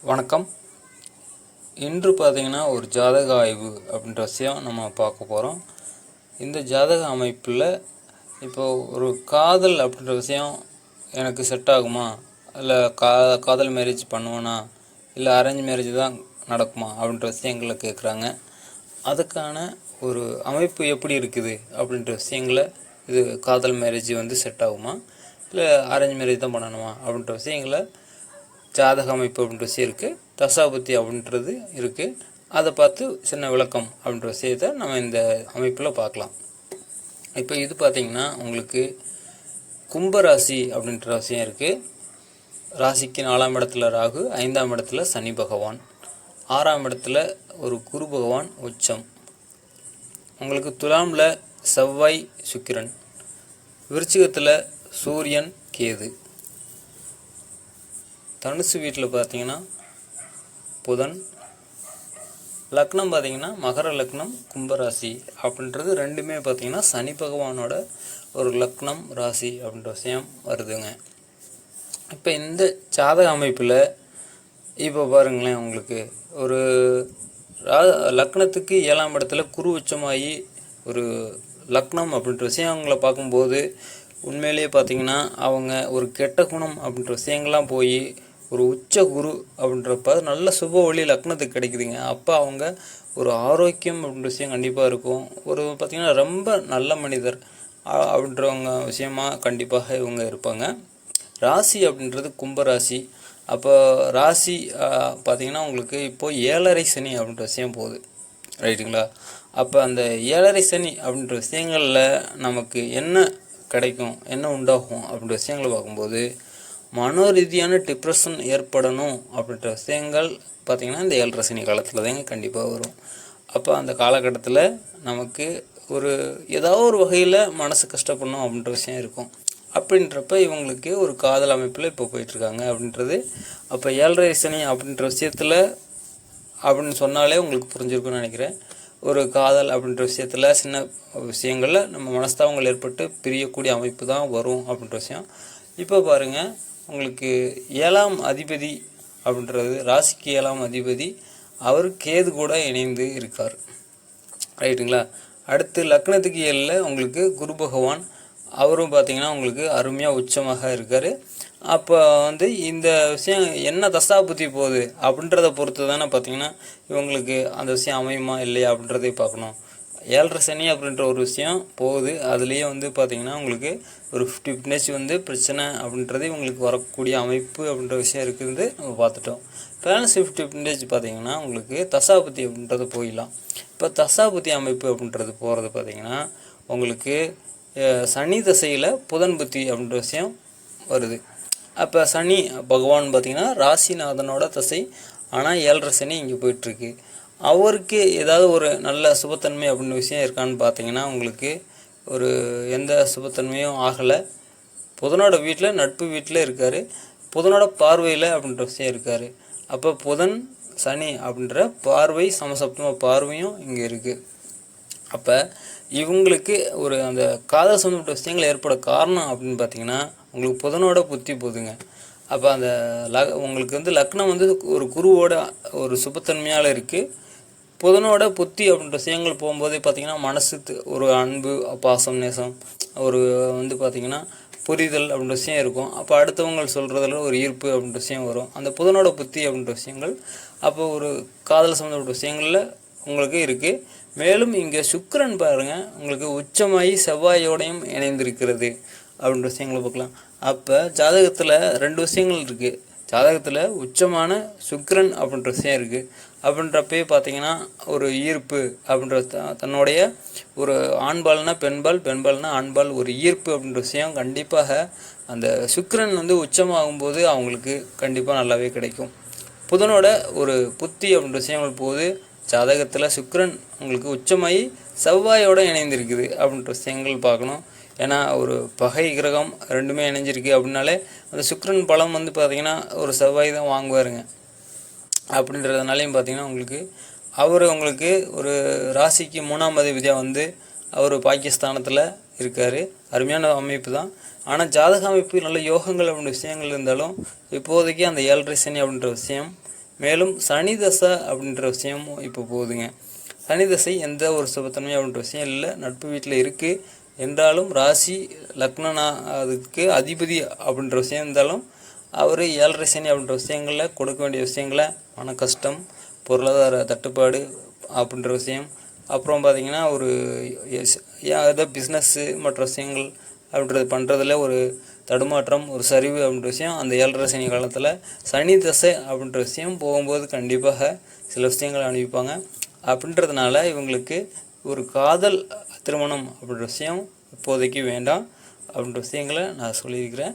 வணக்கம். இன்று பார்த்தீங்கன்னா ஒரு ஜாதக ஆய்வு அப்படின்ற விஷயம் நம்ம பார்க்க போகிறோம். இந்த ஜாதக அமைப்பில் இப்போது ஒரு காதல் அப்படின்ற விஷயம் எனக்கு செட் ஆகுமா, இல்லை காதல் மேரேஜ் பண்ணுவேனா, இல்லை அரேஞ்ச் மேரேஜ் தான் நடக்குமா அப்படின்ற விஷயங்களை கேட்குறாங்க. அதுக்கான ஒரு அமைப்பு எப்படி இருக்குது அப்படின்ற விஷயங்களை, இது காதல் மேரேஜ் செட் ஆகுமா, இல்லை அரேஞ்ச் மேரேஜ் தான் பண்ணணுமா அப்படின்ற விஷயங்களை, ஜாதக அமைப்பு அப்படின்ற விஷயம் இருக்குது, தசாபுத்தி அப்படின்றது இருக்குது. அதை பார்த்து சின்ன விளக்கம் அப்படின்ற விஷயத்தை நம்ம இந்த அமைப்பில் பார்க்கலாம். இப்போ இது பார்த்திங்கன்னா உங்களுக்கு கும்பராசி அப்படின்ற விஷயம் இருக்குது. ராசிக்கு 4ஆம் இடத்துல ராகு, 5ஆம் இடத்துல சனி பகவான், 6ஆம் இடத்துல ஒரு குரு பகவான் உச்சம். உங்களுக்கு துலாமில் செவ்வாய் சுக்கிரன், விருச்சிகத்தில் சூரியன் கேது, தனுசு வீட்டில் பார்த்தீங்கன்னா புதன், லக்னம் பார்த்தீங்கன்னா மகர லக்னம் கும்பராசி அப்படின்றது ரெண்டுமே பார்த்தீங்கன்னா சனி பகவானோட ஒரு லக்னம் ராசி அப்படின்ற விஷயம் வருதுங்க. இப்போ இந்த ஜாதக அமைப்பில் இப்போ பாருங்களேன், உங்களுக்கு ஒரு லக்னத்துக்கு 7ஆம் இடத்துல குரு உச்சமாகி ஒரு லக்னம் அப்படின்ற விஷயங்களை பார்க்கும்போது உண்மையிலேயே பார்த்தீங்கன்னா அவங்க ஒரு கெட்ட குணம் அப்படின்ற விஷயங்கள்லாம் போய் ஒரு உச்ச குரு அப்படின்றப்ப நல்ல சுப ஒளி லக்னத்துக்கு கிடைக்குதுங்க. அப்போ அவங்க ஒரு ஆரோக்கியம் அப்படின்ற விஷயம் கண்டிப்பாக இருக்கும். ஒரு பார்த்திங்கன்னா ரொம்ப நல்ல மனிதர் அப்படின்றவங்க விஷயமா கண்டிப்பாக இவங்க இருப்பாங்க. ராசி அப்படின்றது கும்பராசி. அப்போ ராசி பார்த்திங்கன்னா உங்களுக்கு இப்போது 7.5 சனி அப்படின்ற விஷயம் போகுது, ரைட்டுங்களா? அப்போ அந்த 7.5 சனி அப்படின்ற விஷயங்களில் நமக்கு என்ன கிடைக்கும், என்ன உண்டாகும் அப்படின்ற விஷயங்களை பார்க்கும்போது மனோரீதியான டிப்ரெஷன் ஏற்படணும் அப்படின்ற விஷயங்கள் பார்த்திங்கன்னா இந்த 7.5 சனி காலத்தில் தாங்க கண்டிப்பாக வரும். அப்போ அந்த காலகட்டத்தில் நமக்கு ஒரு ஏதாவது ஒரு வகையில் மனசு கஷ்டப்படணும் அப்படின்ற விஷயம் இருக்கும். அப்படின்றப்ப இவங்களுக்கு ஒரு காதல் அமைப்பில் இப்போ போயிட்டுருக்காங்க அப்படின்றது. அப்போ 7.5 சனி அப்படின்ற விஷயத்தில் அப்படின்னு சொன்னாலே உங்களுக்கு புரிஞ்சிருக்குன்னு நினைக்கிறேன். ஒரு காதல் அப்படின்ற விஷயத்தில் சின்ன விஷயங்களில் நம்ம மனஸ்தாபங்கள் ஏற்பட்டு பிரியக்கூடிய அமைப்பு தான் வரும் அப்படின்ற விஷயம். இப்போ பாருங்கள், உங்களுக்கு 7ஆம் அதிபதி அப்படின்றது ராசிக்கு 7ஆம் அதிபதி அவர் கேது கூட இணைந்து இருக்கார், ரைட்டுங்களா? அடுத்து லக்னத்துக்கு 7ல் உங்களுக்கு குரு பகவான், அவரும் பார்த்திங்கன்னா உங்களுக்கு அருமையாக உச்சமாக இருக்கார். அப்போ இந்த விஷயம் என்ன தசாபுத்தி போகுது அப்படின்றத பொறுத்து தானே பார்த்திங்கன்னா இவங்களுக்கு அந்த விஷயம் அமையுமா இல்லையா அப்படின்றதே பார்க்கணும். 7.5 சனி அப்படின்ற ஒரு விஷயம் போகுது, அதுலேயே பார்த்திங்கன்னா உங்களுக்கு ஒரு 50% பிரச்சனை அப்படின்றது இவங்களுக்கு வரக்கூடிய அமைப்பு அப்படின்ற விஷயம் இருக்குது நம்ம பார்த்துட்டோம். பேலன்ஸ் 50% பார்த்திங்கன்னா உங்களுக்கு தசாபுத்தி அப்படின்றது போயிடலாம். இப்போ தசாபுத்தி அமைப்பு அப்படின்றது போகிறது பார்த்திங்கன்னா உங்களுக்கு சனி தசையில் புதன் புத்தி அப்படின்ற விஷயம் வருது. அப்போ சனி பகவான் பார்த்திங்கன்னா ராசிநாதனோட தசை, ஆனால் 7.5 சனி இங்கே போயிட்டுருக்கு. அவருக்கு ஏதாவது ஒரு நல்ல சுபத்தன்மை அப்படின்ற விஷயம் இருக்கான்னு பார்த்தீங்கன்னா உங்களுக்கு ஒரு எந்த சுபத்தன்மையும் ஆகலை. புதனோட வீட்டில் நட்பு வீட்டில் இருக்கார், புதனோட பார்வையில் அப்படின்ற விஷயம் இருக்கார். அப்போ புதன் சனி அப்படின்ற பார்வை சமசப்தமாக பார்வையும் இங்கே இருக்குது. அப்போ இவங்களுக்கு ஒரு அந்த காதல் சம்மந்தப்பட்ட விஷயங்கள் ஏற்பட காரணம் அப்படின்னு பார்த்தீங்கன்னா உங்களுக்கு புதனோட புத்தி போதுங்க. அப்போ அந்த உங்களுக்கு லக்னம் ஒரு குருவோட ஒரு சுபத்தன்மையால் இருக்குது. புதனோட புத்தி அப்படின்ற விஷயங்கள் போகும்போதே பார்த்திங்கன்னா மனசு ஒரு அன்பு பாசம் நேசம் ஒரு பார்த்திங்கன்னா புரிதல் அப்படின்ற விஷயம் இருக்கும். அப்போ அடுத்தவங்க சொல்கிறதுல ஒரு ஈர்ப்பு அப்படின்ற விஷயம் வரும். அந்த புதனோட புத்தி அப்படின்ற விஷயங்கள் அப்போ ஒரு காதல் சம்மந்தப்பட்ட விஷயங்களில் உங்களுக்கு இருக்குது. மேலும் இங்கே சுக்கிரன் பாருங்கள் உங்களுக்கு உச்சமாகி செவ்வாயோடையும் இணைந்திருக்கிறது அப்படின்ற விஷயங்களை பார்க்கலாம். அப்போ ஜாதகத்தில் 2 விஷயங்கள் இருக்குது. ஜாதகத்தில் உச்சமான சுக்கிரன் அப்படின்ற விஷயம் இருக்குது. அப்படின்றப்பே பார்த்திங்கன்னா ஒரு ஈர்ப்பு அப்படின்ற தன்னுடைய ஒரு ஆண்பால்னா பெண்பால், பெண்பால்னா ஆண்பால், ஒரு ஈர்ப்பு அப்படின்ற விஷயம் கண்டிப்பாக அந்த சுக்கிரன் உச்சமாகும்போது அவங்களுக்கு கண்டிப்பாக நல்லாவே கிடைக்கும். புதனோட ஒரு புத்தி அப்படின்ற விஷயங்கள் போது ஜாதகத்தில் சுக்கிரன் உங்களுக்கு உச்சமாகி செவ்வாயோடு இணைந்திருக்குது அப்படின்ற விஷயங்கள் பார்க்கணும். ஏன்னா ஒரு பகை கிரகம் ரெண்டுமே இணைஞ்சிருக்கு அப்படின்னாலே அந்த சுக்கிரன் பலம் பார்த்திங்கன்னா ஒரு செவ்வாய் தான் வாங்குவாருங்க. அப்படின்றதுனாலையும் பார்த்திங்கன்னா உங்களுக்கு அவர் உங்களுக்கு ஒரு ராசிக்கு 3ஆம் அதிபதியாக அவர் பாகிஸ்தானத்தில் இருக்கார். அருமையான அமைப்பு தான். ஆனால் ஜாதக அமைப்பு நல்ல யோகங்கள் அப்படின்ற விஷயங்கள் இருந்தாலும் இப்போதைக்கு அந்த 7.5 சனி அப்படின்ற விஷயம் மேலும் சனி தசை அப்படின்ற விஷயமும் இப்போ போகுதுங்க. சனி தசை எந்த ஒரு சுபத்தன்மை அப்படின்ற விஷயம் இல்லை, நட்பு வீட்டில் இருக்குது. என்றாலும் ராசி லக்னம் அதுக்கு அதிபதி அப்படின்ற விஷயம் இருந்தாலும் அவர் 7.5 சனி அப்படின்ற விஷயங்களில் கொடுக்க வேண்டிய விஷயங்களை மன கஷ்டம், பொருளாதார தட்டுப்பாடு அப்படின்ற விஷயம், அப்புறம் பார்த்திங்கன்னா ஒரு ஏதோ பிஸ்னஸ்ஸு மற்ற விஷயங்கள் அப்படின்றது பண்ணுறதுல ஒரு தடுமாற்றம், ஒரு சரிவு அப்படின்ற விஷயம் அந்த 7.5 சனி காலத்தில் சனி தசை அப்படின்ற விஷயம் போகும்போது கண்டிப்பாக சில விஷயங்களை அனுப்பிப்பாங்க. அப்படின்றதுனால இவங்களுக்கு ஒரு காதல் திருமணம் அப்படின்ற விஷயம் இப்போதைக்கு வேண்டாம் அப்படின்ற விஷயங்களை நான் சொல்லியிருக்கிறேன்.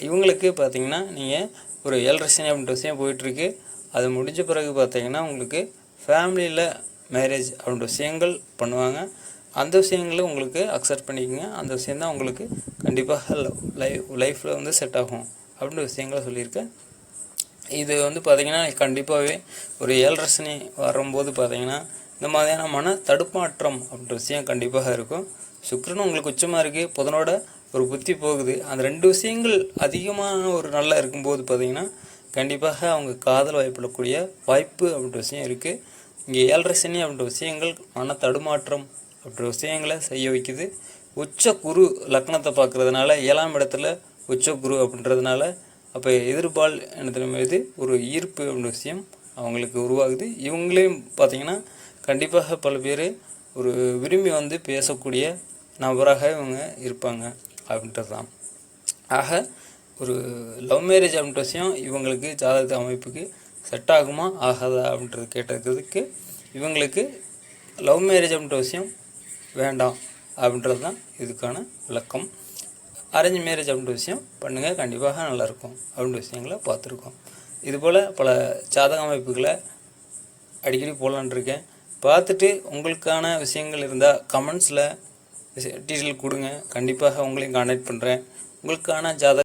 இவங்களுக்கு பார்த்திங்கன்னா நீங்கள் ஒரு 7.5 சனி அப்படின்ற விஷயம் போயிட்டுருக்கு. அது முடிஞ்ச பிறகு பார்த்திங்கன்னா உங்களுக்கு ஃபேமிலியில் மேரேஜ் அப்படின்ற விஷயங்கள் பண்ணுவாங்க. அந்த விஷயங்களை உங்களுக்கு அக்செப்ட் பண்ணிக்கோங்க. அந்த விஷயந்தான் உங்களுக்கு கண்டிப்பாக லைஃப்பில் வந்து செட் ஆகும் அப்படின்ற விஷயங்களை சொல்லியிருக்கேன். இது வந்து பார்த்திங்கன்னா கண்டிப்பாகவே ஒரு 7.5 சனி வரும்போது பார்த்திங்கன்னா இந்த மாதிரியான மன தடுமாற்றம் அப்படின்ற விஷயம் கண்டிப்பாக இருக்கும். சுக்கிரன் உங்களுக்கு உச்சமாக இருக்குது, புதனோட ஒரு புத்தி போகுது. அந்த 2 விஷயங்கள் அதிகமான ஒரு நல்லா இருக்கும்போது பார்த்திங்கன்னா கண்டிப்பாக அவங்க காதல் வாய்ப்பிடக்கூடிய வாய்ப்பு அப்படின்ற விஷயம் இருக்குது. இங்கே 7.5 சனி அப்படின்ற விஷயங்கள் மன தடுமாற்றம் அப்படின்ற விஷயங்களை செய்ய வைக்குது. உச்ச குரு லக்னத்தை பார்க்குறதுனால 7ஆம் இடத்துல உச்ச குரு அப்படின்றதுனால அப்போ எதிர்பால் எனத்தின் மீது ஒரு ஈர்ப்பு அப்படின்ற விஷயம் அவங்களுக்கு உருவாகுது. இவங்களையும் பார்த்திங்கன்னா கண்டிப்பாக பல பேர் ஒரு விரும்பி வந்து பேசக்கூடிய நபராக இவங்க இருப்பாங்க அப்படின்றது தான். ஆக ஒரு லவ் மேரேஜ் அப்படின்ற விஷயம் இவங்களுக்கு ஜாதக அமைப்புக்கு செட் ஆகுமா ஆகாதா அப்படின்றது கேட்டதுக்கு இவங்களுக்கு லவ் மேரேஜ் அப்படின்ற விஷயம் வேண்டாம் அப்படின்றது தான் இதுக்கான விளக்கம். அரேஞ்ச் மேரேஜ் அப்படின்ற விஷயம் பண்ணுங்கள், கண்டிப்பாக நல்லாயிருக்கும் அப்படின்ற விஷயங்களை பார்த்துருக்கோம். இதுபோல் பல ஜாதக அமைப்புகளை அடிக்கடி போடலான் இருக்கேன். பார்த்துட்டு உங்களுக்கான விஷயங்கள் இருந்தால் கமெண்ட்ஸில் டீட்டெயில் கொடுங்க, கண்டிப்பாக உங்களையும் கான்டாக்ட் பண்ணுறேன். உங்களுக்கான ஜாதக